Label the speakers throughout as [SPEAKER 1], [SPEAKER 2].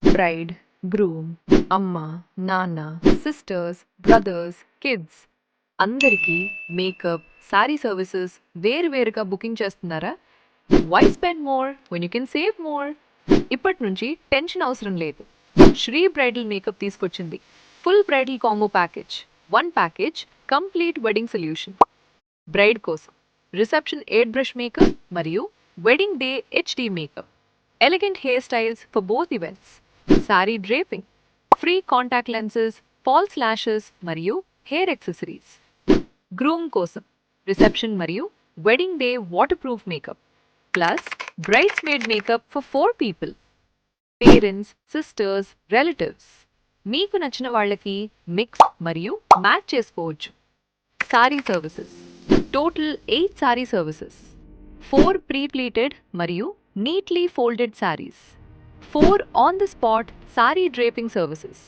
[SPEAKER 1] Braid, groom, అమ్మ, నాన్న, sisters, brothers, kids అందరికీ మేకప్, సారీ సర్వీసెస్ వేరువేరుగా బుకింగ్ చేస్తున్నారా? Why spend more when you can save more? ఇప్పటి నుంచి టెన్షన్ అవసరం లేదు. శ్రీ బ్రైడల్ మేకప్ తీసుకొచ్చింది full bridal combo package. One package complete wedding solution. Bride కోసం రిసెప్షన్ ఎయిర్ బ్రష్ మేకప్ మరియు wedding day HD makeup, elegant hair styles for both events, sari draping, free contact lenses, false lashes మరియు hair accessories. Groom కోసం reception మరియు wedding day waterproof makeup plus bridesmaid makeup for 4 people, parents, sisters, relatives. మీకు నచ్చిన వాళ్ళకి mix మరియు match చేసుకోవచ్చు. Sari services total 8 sari services, 4 pre-pleated మరియు neatly folded saris, 4 on the spot sari draping services,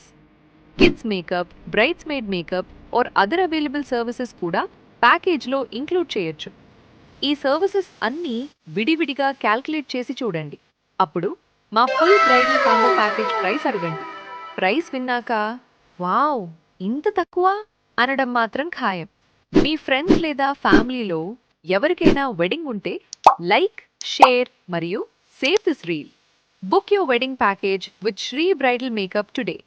[SPEAKER 1] kids makeup, bridesmaid makeup or other available services కూడా ప్యాకేజ్లో include చేయొచ్చు. ఈ సర్వీసెస్ అన్నీ విడివిడిగా క్యాల్కులేట్ చేసి చూడండి. అప్పుడు మా full bridal combo package price అడగండి. ప్రైస్ విన్నాక వావ్ ఇంత తక్కువ అనడం మాత్రం ఖాయం. మీ ఫ్రెండ్స్ లేదా ఫ్యామిలీలో ఎవరికైనా వెడ్డింగ్ ఉంటే లైక్, షేర్ మరియు save this reel. Book your wedding package with Sri bridal makeup today.